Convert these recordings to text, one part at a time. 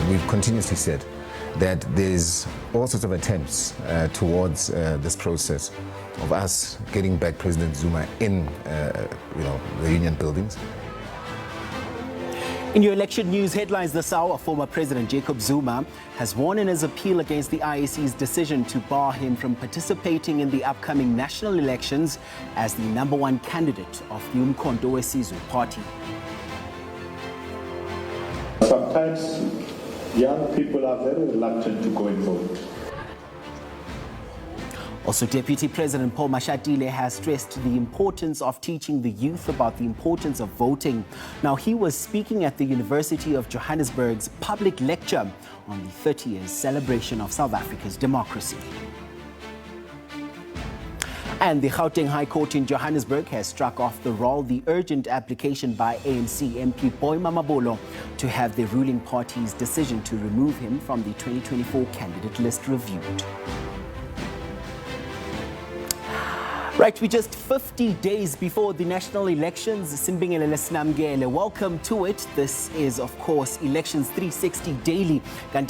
we've continuously said that there's all sorts of attempts towards this process of us getting back President Zuma in, the union buildings. In your election news headlines this hour, former President Jacob Zuma has won in his appeal against the IEC's decision to bar him from participating in the upcoming national elections as the #1 candidate of the Umkhonto weSizwe party. Sometimes young people are very reluctant to go and vote. Also, Deputy President Paul Mashatile has stressed the importance of teaching the youth about the importance of voting. Now, he was speaking at the University of Johannesburg's public lecture on the 30 years celebration of South Africa's democracy. And the Gauteng High Court in Johannesburg has struck off the roll the urgent application by ANC MP Boy Mamabolo to have the ruling party's decision to remove him from the 2024 candidate list reviewed. Right, we're just 50 days before the national elections. Simbingelele Sinamgele, welcome to it. This is, of course, Elections 360 Daily. In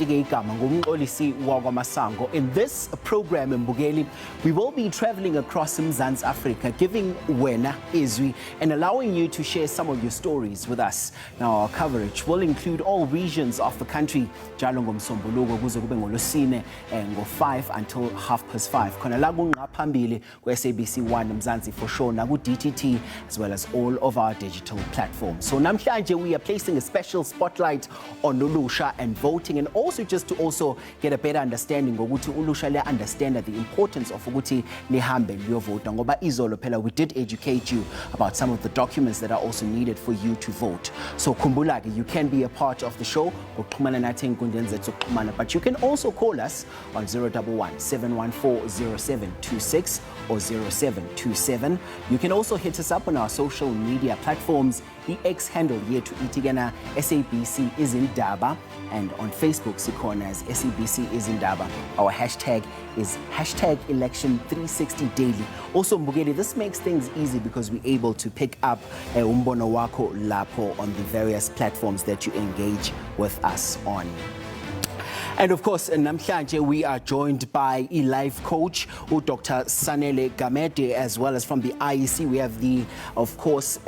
this program, Mbugeli, we will be traveling across Mzansi Africa, giving wena izwi and allowing you to share some of your stories with us. Now, our coverage will include all regions of the country. Jalo ngomsombuluko kuze kube ngolosine ngo-5 until 5:30. Khona la kungaphambili ku-SABC 1 Mzansi for sure, Nagu DTT, as well as all of our digital platforms. So namhlanje we are placing a special spotlight on Ulusha and voting, and also just to also get a better understanding ngokuthi Ulusha le understand the importance of ukuthi nihambe liyovota ngoba izolo phela we did educate you about some of the documents that are also needed for you to vote. So khumbula ke you can be a part of the show ngokuxhumana nathi enkundleni zethu zokuxhumana, but you can also call us on 011 714 0726 or 0727. You can also hit us up on our social media platforms. The X handle here to itigana SABC Izindaba, and on Facebook sikhona as SABC Izindaba. Our hashtag is #Election360 Daily. Also Mbugeli, this makes things easy because we're able to pick up umbono wako lapho on the various platforms that you engage with us on. And of course, namhlanje we are joined by a life coach, Dr. Sanele Gamede, as well as from the IEC. We have of course,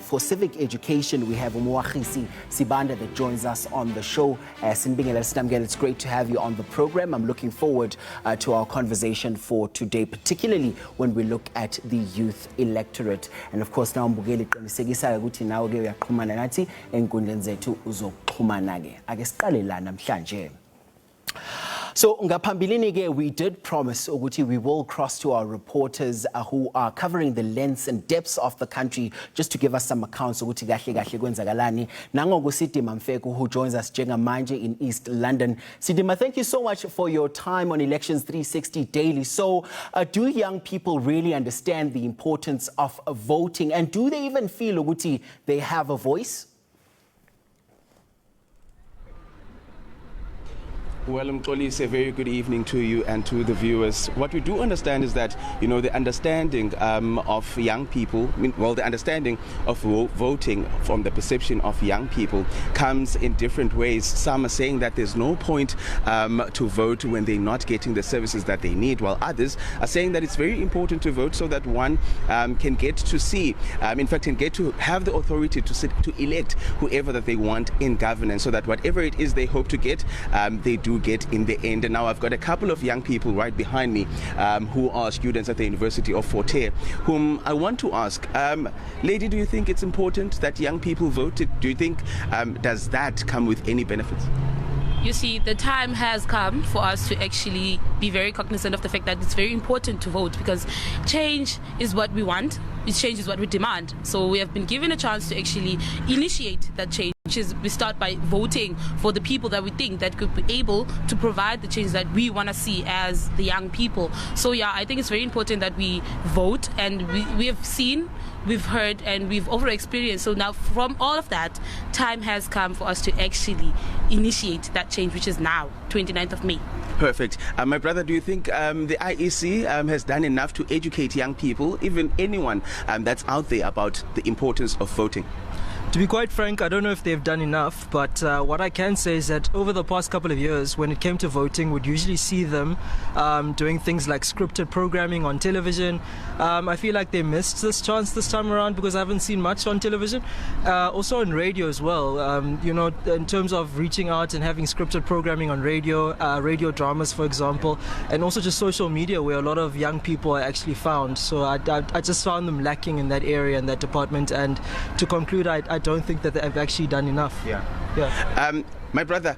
for civic education, we have Umuahisi Sibanda that joins us on the show. It's great to have you on the program. I'm looking forward to our conversation for today, particularly when we look at the youth electorate. And of course, now Mbugeli qinisekisa ukuthi nawe ke uyaxhumana nathi enkundleni zethu uzoxhumana ke. Ake siqale la namhlanje. So ngaphambilini ke we did promise ukuthi we will cross to our reporters who are covering the lengths and depths of the country just to give us some accounts ukuthi kahle kahle kwenzakalani. Nangoku Sidima Mfeku, who joins us njengamanje in East London. Sidima, thank you so much for your time on Elections 360 Daily. So do young people really understand the importance of voting, and do they even feel ukuthi they have a voice? Well, Mxolisi, a very good evening to you and to the viewers. What we do understand is that, the understanding of young people, the understanding of voting from the perception of young people comes in different ways. Some are saying that there's no point to vote when they're not getting the services that they need, while others are saying that it's very important to vote so that one can get to see, in fact, can get to have the authority to elect whoever that they want in governance, so that whatever it is they hope to get, they do get in the end. And now I've got a couple of young people right behind me who are students at the University of Fort Hare, whom I want to ask, lady, do you think it's important that young people vote? Do you think, does that come with any benefits? You see, the time has come for us to actually be very cognizant of the fact that it's very important to vote, because change is what we want, change is what we demand. So we have been given a chance to actually initiate that change, which is we start by voting for the people that we think that could be able to provide the change that we want to see as the young people. So yeah, I think it's very important that we vote, and we have seen, we've heard, and we've over experienced. So now from all of that, time has come for us to actually initiate that change, which is now 29th of May. Perfect. My brother, do you think the IEC has done enough to educate young people, even anyone that's out there, about the importance of voting? To be quite frank, I don't know if they've done enough, but what I can say is that over the past couple of years, when it came to voting, we'd usually see them doing things like scripted programming on television. I feel like they missed this chance this time around because I haven't seen much on television. Also on radio as well, you know, in terms of reaching out and having scripted programming on radio, radio dramas, for example, and also just social media where a lot of young people are actually found. So I just found them lacking in that area, in that department. And to conclude, I don't think that they've actually done enough. Yeah. My brother,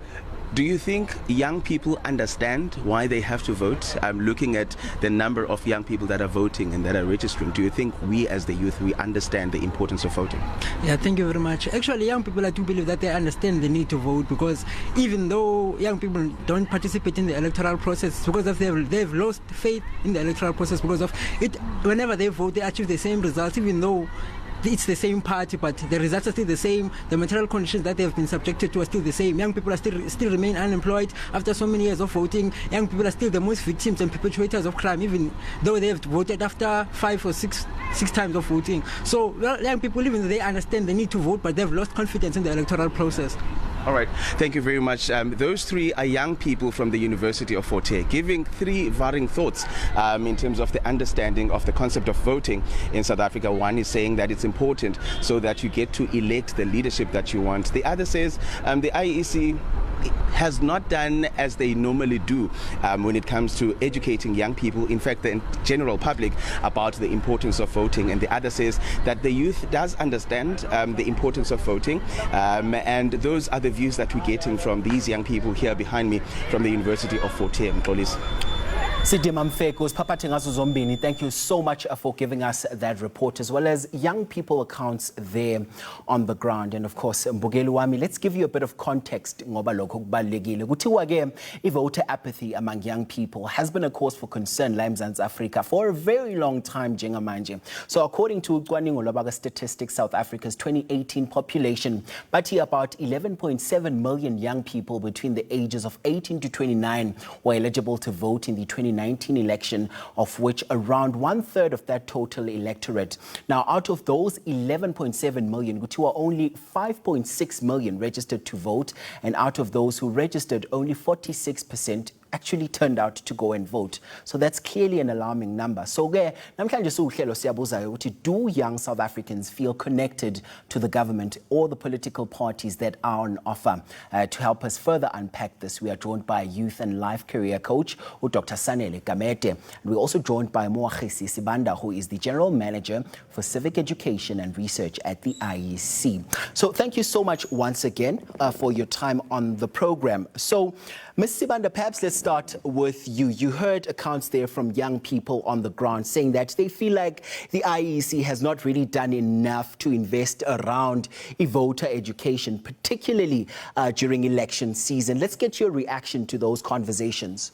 do you think young people understand why they have to vote? Looking at the number of young people that are voting and that are registering, do you think we as the youth, we understand the importance of voting? Yeah, thank you very much. Actually, young people, I do believe that they understand the need to vote, because even though young people don't participate in the electoral process, because of they've lost faith in the electoral process because of it. Whenever they vote, they achieve the same results, even though it's the same party, but the results are still the same. The material conditions that they've been subjected to are still the same. Young people are still remain unemployed after so many years of voting. Young people are still the most victims and perpetrators of crime, even though they have voted after 5 or 6 times of voting. So young people, even though they understand the need to vote, but they've lost confidence in the electoral process. All right, thank you very much. Those three are young people from the University of Fort Hare, giving three varying thoughts in terms of the understanding of the concept of voting in South Africa. One is saying that it's important so that you get to elect the leadership that you want. The other says the IEC has not done as they normally do when it comes to educating young people, in fact the general public, about the importance of voting. And the other says that the youth does understand the importance of voting, and those are the views that we're getting from these young people here behind me from the University of Fort Hare. Sidima Mfeko, Papate ngazo zombini, thank you so much for giving us that report, as well as young people accounts there on the ground. And of course, Mbugeli wami, let's give you a bit of context ngoba lokho kubalekile. Kuthiwa ke voter apathy among young people has been a cause for concern la eMzansi Africa for a very long time njengamanje. So according to ucwaningo lwabaka Statistics South Africa's 2018 population, bathi about 11.7 million young people between the ages of 18 to 29 were eligible to vote in the 2019 election, of which around 1/3 of that total electorate. Now, out of those 11.7 million, kuthiwa only 5.6 million registered to vote, and out of those who registered, only 46% actually turned out to go and vote. So that's clearly an alarming number. So namhlanje siuhlelo siyabuza ukuthi, do young South Africans feel connected to the government or the political parties that are on offer? To help us further unpack this, we are joined by youth and life career coach Dr. Sanele Gamete. And we're also joined by Moagisi Sibanda, who is the General Manager for Civic Education and Research at the IEC. So thank you so much once again for your time on the program. So Ms. Sibanda, perhaps let's start with you. You heard accounts there from young people on the ground saying that they feel like the IEC has not really done enough to invest around voter education, particularly during election season. Let's get your reaction to those conversations.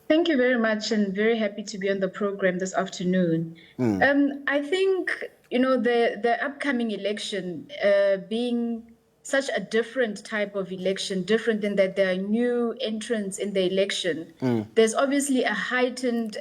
Thank you very much, and very happy to be on the program this afternoon. I think, you know, the upcoming election being such a different type of election, different in that there are new entrants in the election. There's obviously a heightened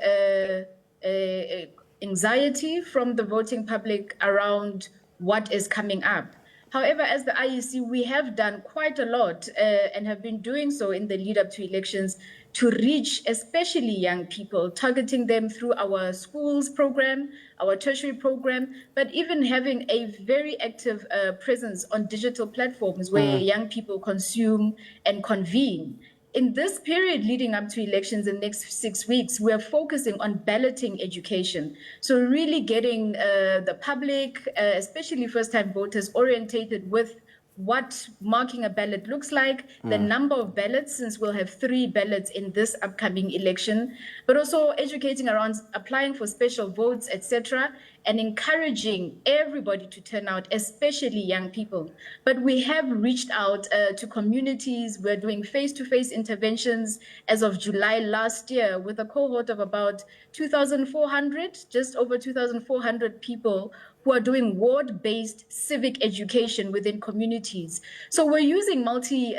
anxiety from the voting public around what is coming up. However, as the IEC, we have done quite a lot and have been doing so in the lead up to elections to reach especially young people, targeting them through our schools program, our tertiary program, but even having a very active presence on digital platforms where young people consume and convene. In this period leading up to elections in the next 6 weeks, we are focusing on balloting education. So really getting the public, especially first-time voters, orientated with what marking a ballot looks like, the number of ballots, since we'll have 3 ballots in this upcoming election, but also educating around applying for special votes, etc., and encouraging everybody to turn out, especially young people. But we have reached out to communities. We're doing face-to-face interventions as of July last year with a cohort of about 2,400, just over 2,400 people who are doing ward-based civic education within communities. So we're using multi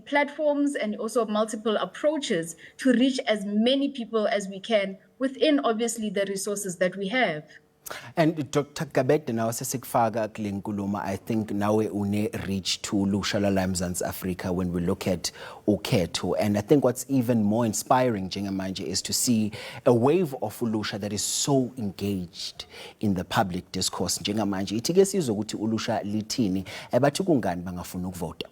platforms and also multiple approaches to reach as many people as we can within, obviously, the resources that we have. And Dr. Gabet, now sesikufaka kule nkulumo, I think nawe une reach to lusha la Mzansi Africa when we look at ukhetho, and I think what's even more inspiring njengamanje is to see a wave of ulusha that is so engaged in the public discourse njengamanje. Ithi ke sizwe ukuthi ulusha lithini bathi kungani bangafuna ukuvota.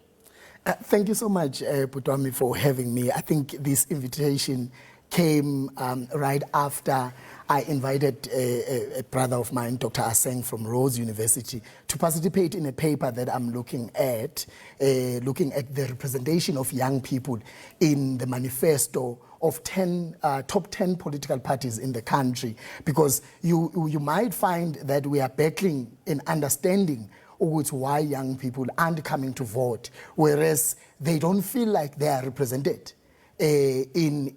Thank you so much, Putwami, for having me. I think this invitation came right after I invited a brother of mine, Dr. Aseng from Rhodes University, to participate in a paper that I'm looking at the representation of young people in the manifesto of top 10 political parties in the country. Because you might find that we are battling in understanding why young people aren't coming to vote, whereas they don't feel like they are represented in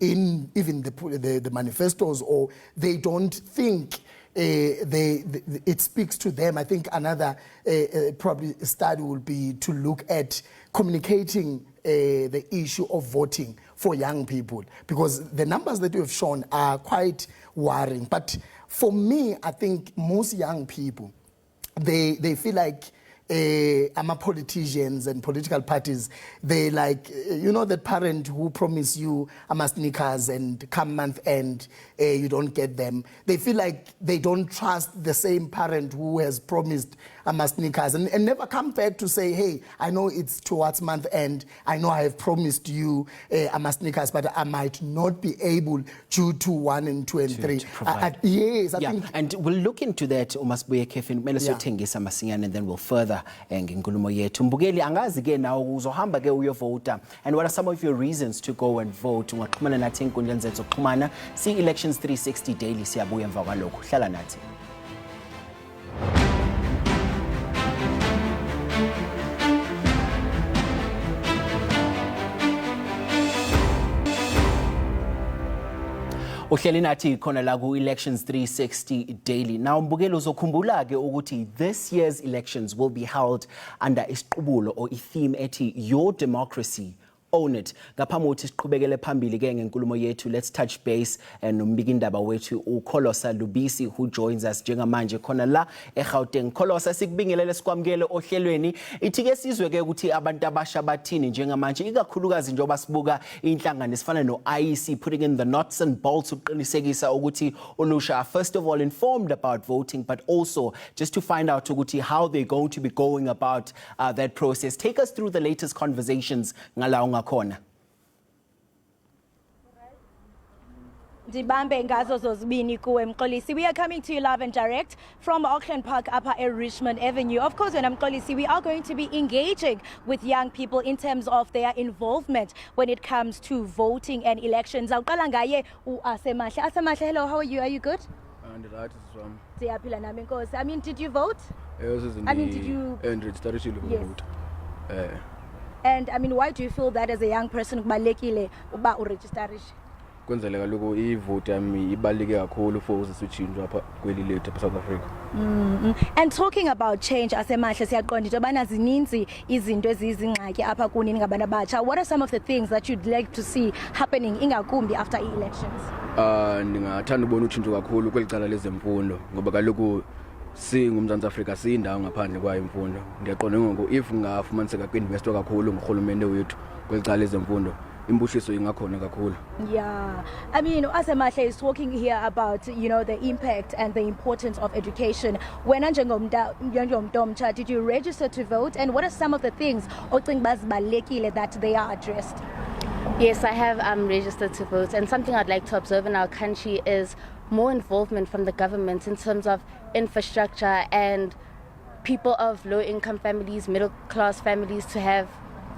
even the manifestos, or they don't think it speaks to them. I think another probably study will be to look at communicating the issue of voting for young people, because the numbers that you have shown are quite worrying. But for me, I think most young people, they feel like politicians and political parties, they like, that parent who promise you sneakers and come month end, you don't get them. They feel like they don't trust the same parent who has promised sneakers and never come back to say, hey, I know it's towards month end, I know I have promised you sneakers, but I might not be able due to 1 and 2 and 3. Yes, I think. And we'll look into that, uMasibuye Kevin, and then we'll further ngenkulumo yethu. Mbukeli, angazi ke nawo uzohamba ke uyovota, and what are some of your reasons to go and vote? Ungaxhumana nathi enkundleni zethu zokuxhumana. See Elections 360 Daily, siyabuya emva kwalokho. Hlala nathi. Uhleli nathi khona la ku Elections 360 Daily. Now Mbukeli uzokhumbula ke ukuthi this year's elections will be held under isiqubulo or theme ethi Your Democracy, Own It. Ngaphambi kokuthi siqhubekele phambili ke ngenkulumo yethu, let's touch base nombikindaba wethu uKholosa Lubisi, who joins us njengamanje khona la eGauteng. Kholosa, sikubingelele sikwamukele ohlelweni. Ithi ke sizwe ke ukuthi abantu abasha bathini njengamanje, ikakhulukazi njengoba sibuka inhlangano esifana no-IEC putting in the nuts and bolts uqinisekisa ukuthi ulusha are first of all informed about voting, but also just to find out ukuthi how they're going to be going about that process. Take us through the latest conversations ngalawo khona. Dibambe ngazo zozibini kuwe Mxolisi. We are coming to you live and direct from Auckland Park Upper at Richmond Avenue. Of course, when I'm Mxolisi, we are going to be engaging with young people in terms of their involvement when it comes to voting and elections. Awuqala ngaye uAsemahle. Asemahle, hello, how are you? Are you good? And the artist from Siyaphila nami Nkosi. I mean, did you vote? Yes, did you vote? And I mean, why do you feel that as a young person kubalekile uba uregisterishe? Kwenzele kaloku ivote yami ibalike kakhulu for usitshintsho apha kweli lethu eSouth Africa. And talking about change, Asemahle, siyaqonda into yobana zininzi izinto ezizingxaki apha kuni ngabantu abatsha. What are some of the things that you'd like to see happening ingakumbi after elections? Ndingathanda ubona utshintsho kakhulu kweli cala lezemfundo ngoba kaloku singumZantsi Afrika siyindawo ngaphandle kwayo imfundo. Ndiyaqonda ngoku if ngafumaniseka kwinvestwa kakhulu ngurhulumente wethu kweli cala lezemfundo, imbuhliso ingakhona kakhulu. Yeah, I mean, Asemahle is talking here about, the impact and the importance of education. When njengomntu, did you register to vote, and what are some of the things that they are addressed? Yes, I have registered to vote, and something I'd like to observe in our country is more involvement from the government in terms of infrastructure and people of low-income families, middle-class families to have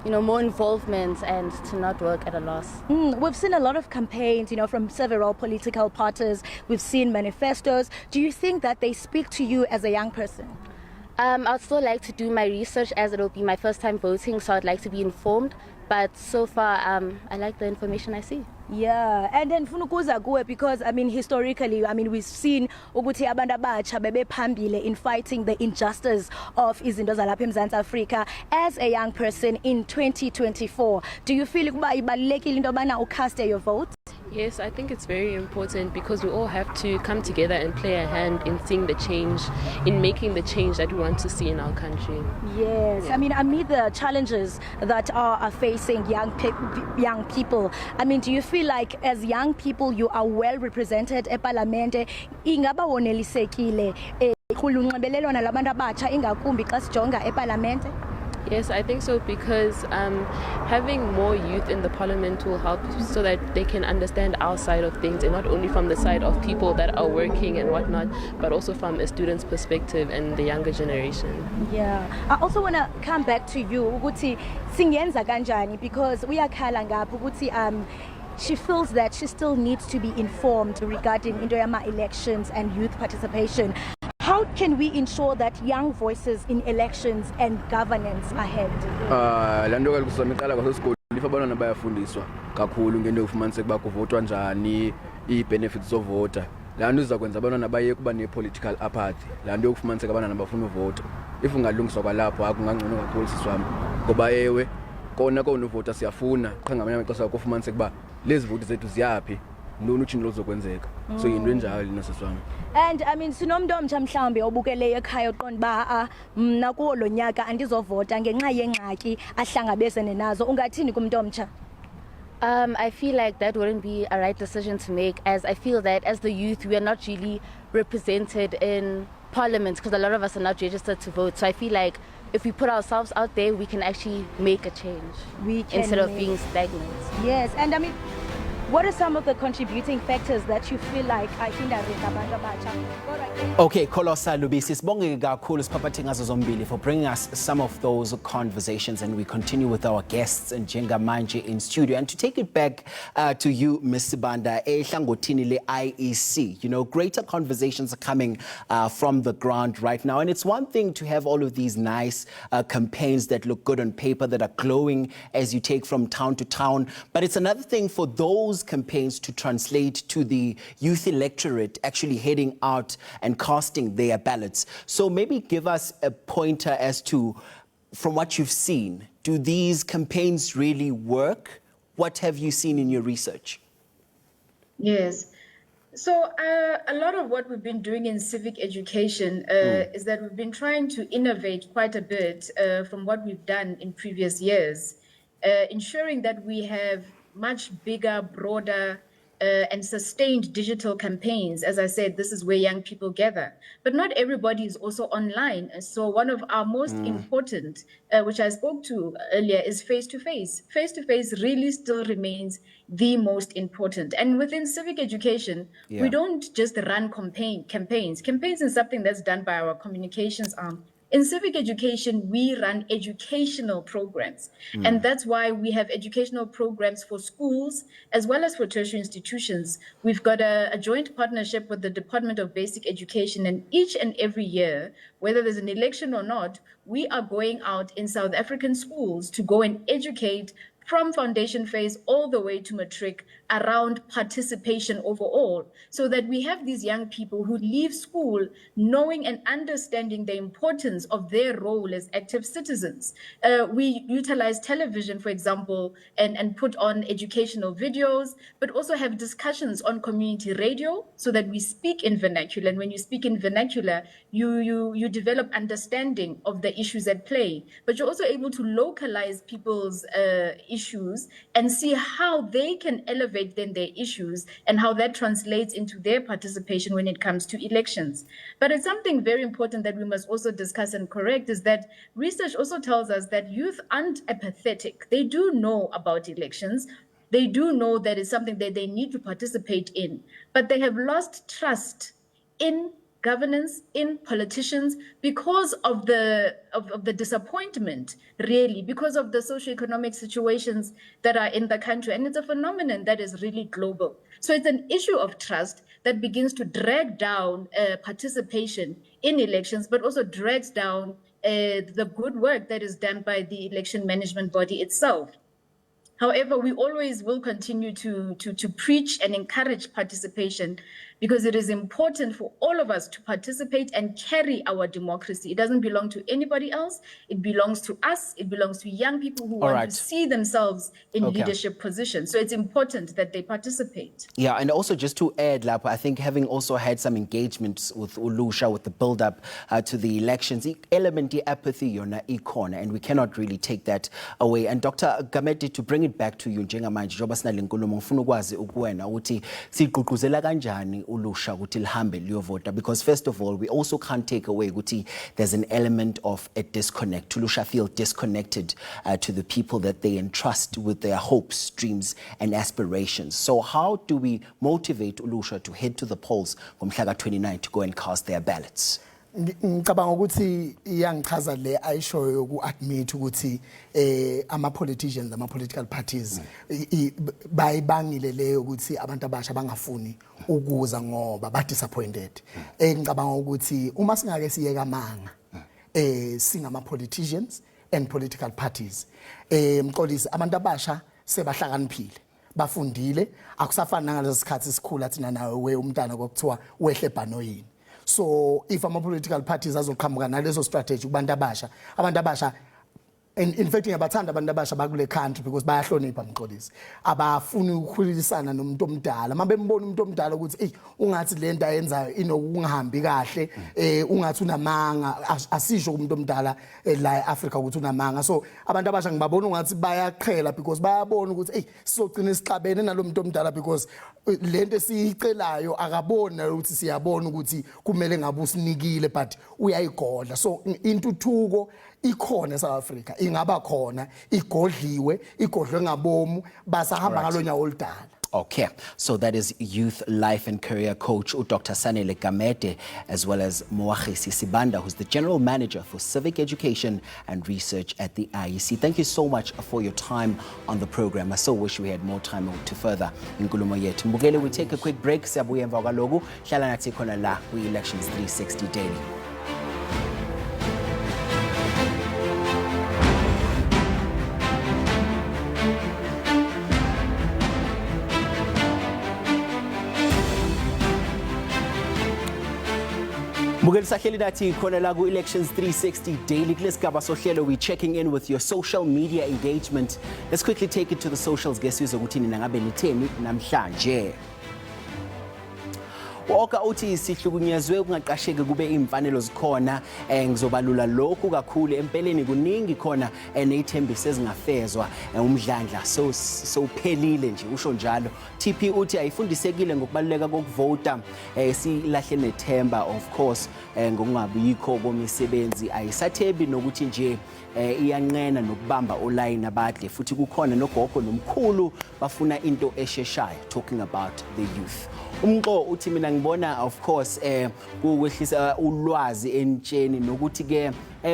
more involvement and to not work at a loss. We've seen a lot of campaigns, from several political parties. We've seen manifestos. Do you think that they speak to you as a young person? I'd still like to do my research as it will be my first time voting, so I'd like to be informed. But so far, I like the information I see. Yeah, and then funukuza kuwe because historically, we've seen ukuthi abantu abatsha bebephambile in fighting the injustice of izinto zalapha eMzantsi Afrika. As a young person in 2024, do you feel ukuba ibalulekile into yobana ucaste your vote? Yes, I think it's very important because we all have to come together and play a hand in seeing the change, in making the change that we want to see in our country. Yes, I mean, amid the challenges that are facing young people, I mean, do you feel like as young people you are well represented at Parliament? Ingaba wonelisekile kulunxibelelwano labantu abatsha ingakumbi xa sijonga eParlamente? Yes, I think so because having more youth in the parliament will help so that they can understand our side of things and not only from the side of people that are working and whatnot, but also from a student's perspective and the younger generation. Yeah, I also want to come back to you, ukuthi singenza kanjani, because uyakhala ngapha ukuthi she feels that she still needs to be informed regarding into elections and youth participation. How can we ensure that young voices in elections and governance are heard? La nto kaloku sizomiqala kwasesikolweni if abantwana bayafundiswa kakhulu ngento yokufumaniseka uba kuvotwa njani, ii-benefits zovota. La nto iza kwenza abantwana bayeke ukuba ne-political apathy. La nto yokufumaniseka abantwana bafuna uvota. If ungalungiswa kwalapho akungangcono kakhulu sisi wami. Ngoba ewe kona uvota siyafuna qha ngamanye amaxesha kufumaniseka uba lezi voti zethu ziyaphi. So yinto enjalo lena sisi wami. And I mean sinomntu omtsha mhlawumbe obukeleyo ekhaya oqonda uba mna kuwo lo nyaka andizovota ngenxa yengxaki ahlangabezene nazo, ungathini kumntu omtsha? I feel like that wouldn't be a right decision to make, as I feel that as the youth we are not really represented in parliament because a lot of us are not registered to vote. So I feel like if we put ourselves out there we can actually make a change instead of being stagnant. Yes, and I mean, what are some of the contributing factors that you feel like ahindaringa abantu abatsha? Okay, Kolosa Lubisi, sibonge kakhulu sipaphathe ngazo zombili for bringing us some of those conversations, and we continue with our guests and Jenga Manje in studio. And to take it back to you, Ms. Sibanda, ehlangothini le IEC, you know, greater conversations are coming from the ground right now. And it's one thing to have all of these nice campaigns that look good on paper, that are glowing as you take from town to town. But it's another thing for those campaigns to translate to the youth electorate actually heading out and casting their ballots. So maybe give us a pointer as to, from what you've seen, do these campaigns really work? What have you seen in your research? Yes. So a lot of what we've been doing in civic education is that we've been trying to innovate quite a bit from what we've done in previous years, ensuring that we have much bigger, broader, and sustained digital campaigns. As I said, this is where young people gather. But not everybody is also online. So one of our most important, which I spoke to earlier, is face-to-face. Face-to-face really still remains the most important. And within civic education, we don't just run campaigns. Campaigns is something that's done by our communications arm. In civic education, we run educational programs. And that's why we have educational programs for schools as well as for tertiary institutions. We've got a joint partnership with the Department of Basic Education, and each and every year, whether there's an election or not, we are going out in South African schools to go and educate from foundation phase all the way to matric around participation overall, so that we have these young people who leave school knowing and understanding the importance of their role as active citizens. We utilize television, for example, and put on educational videos, but also have discussions on community radio so that we speak in vernacular. And when you speak in vernacular, you develop understanding of the issues at play, but you're also able to localize people's issues and see how they can elevate then their issues and how that translates into their participation when it comes to elections. But it's something very important that we must also discuss and correct, is that research also tells us that youth aren't apathetic. They do know about elections. They do know that it's something that they need to participate in, but they have lost trust in governance, in politicians, because of the disappointment, really, because of the socioeconomic situations that are in the country. And it's a phenomenon that is really global. So it's an issue of trust that begins to drag down participation in elections, but also drags down the good work that is done by the election management body itself. However, we always will continue to preach and encourage participation, because it is important for all of us to participate and carry our democracy. It doesn't belong to anybody else. It belongs to us. It belongs to young people who want to see themselves in leadership positions. So it's important that they participate. Yeah, and also just to add, Lapa, I think having also had some engagements with Ulusha, with the build-up to the elections, element apathy yona ikhona, and we cannot really take that away. And Dr. Gamete, to bring it back to you, njengamanje njengoba sinale nkulumo ngifuna ukwazi ukuwena ukuthi sigqugquzela kanjani ulusha ukuthi lihambe liyovota, because first of all we also can't take away ukuthi there's an element of a disconnect. Ulusha feel disconnected to the people that they entrust with their hopes, dreams and aspirations. So how do we motivate Ulusha to head to the polls ngomhla ka-29 to go and cast their ballots? Ngicabanga ukuthi iyangichaza le ayishoyo ku-admit ukuthi ama politicians, ama political parties bayibangile leyo ukuthi abantu abasha bangafuni ukuza ngoba ba disappointed. Ngicabanga ukuthi uma singake siyeka amanga singama politicians and political parties, mxolisi abantu abasha sebahlakaniphile, bafundile, akusafani ngalesi sikhathi sikhulu athina nawe we umntana kokuthiwa wehle bhanoyini. So if ama political parties azoqhamuka nalezo strategy kubantu abasha, in fact ngiyabathanda abantu abasha bakule country because bayahlonipha mxolisi, abafuni ukukhulisana nomuntu omdala. Uma bembona umuntu omdala ukuthi ungathi lento ayenzayo inokungahambi kahle, ungathi unamanga, asisho kumuntu omdala la eAfrica ukuthi unamanga. So abantu abasha ngibabona ungathi bayaqhela because bayabona ukuthi sizogcina isixabene nalomuntu omdala because lento esiyicelayo akabona ukuthi siyabona ukuthi kumele ngabe usinikile but uyayigodla. So intuthuko ikhona eSouth Africa, ingaba khona, igodliwe, igodlwe ngabomu, basahamba ngalonyawo oludala. Okay, so that is youth life and career coach Dr. Sanele Gamete, as well as Moagisi Sibanda, who's the general manager for civic education and research at the IEC. Thank you so much for your time on the program. I so wish we had more time to further inkulumo yethu. Mbukele, we take a quick break. Siyabuya emva kwaloku. Hlala nathi khona la kwi-Elections 360 Daily. Mbukeli sahleli nathi khona la ku-Elections 360 Daily. Kulesigaba sohlelo, we checking in with your social media engagement. Let's quickly take it to the socials. Guess ukuthi nina ngabe nitheni namhlanje. Woka uthi sihlukunyezwe ukungaqasheke kube imfanelo zikhona, ngizobalula lokhu kakhulu empeleni kuningi khona nezithembiso ezingafezwa umdlandla so phelile nje usho njalo. TP uthi ayifundisekile ngokubaluleka kokuvota, silahle nethemba of course ngokungabikho komisebenzi, ayisathebi nokuthi nje iyanqena nokubamba online abadle, futhi kukhona nogogo nomkhulu bafuna into esheshayo, talking about the youth. Umqo uthi mina ngibona of course ukwehlisa ulwazi entsheni nokuthi ke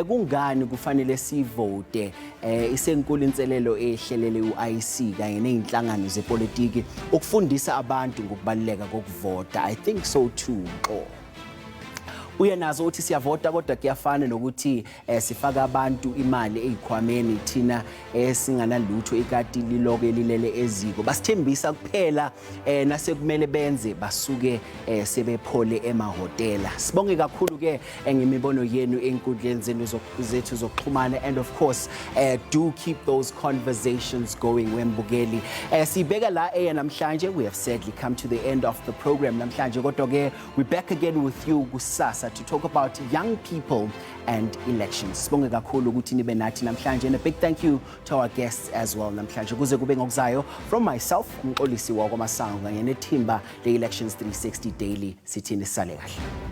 kungani kufanele sivote, isenkulu inselelo ehlelele uIC kanye nezinhlangano zepolitiki ukufundisa abantu ngokubaluleka kokuvota. I think so too Mqo. Uyanazo uthi siyavota kodwa kuyafana nokuthi sifaka abantu imali ezikhwameni thina singanalutho ikati liloke lilele eziko, basithembisa kuphela nasekumele benze basuke sebephole emahotela. Sibonge kakhulu ke ngemibono yenu enkundleni zethu zokuxhumana, and of course do keep those conversations going wembukeli. Sibeka la namhlanje, we have sadly come to the end of the program namhlanje, kodwa ke we back again with you kusasa to talk about young people and elections. Sibonge kakhulu ukuthi nibe nathi namhlanje, and a big thank you to our guests as well namhlanje. Kuze kube ngokuzayo from myself umxolisi wakwamasango kanye nethimba le Elections 360 Daily, sithini sale kahle.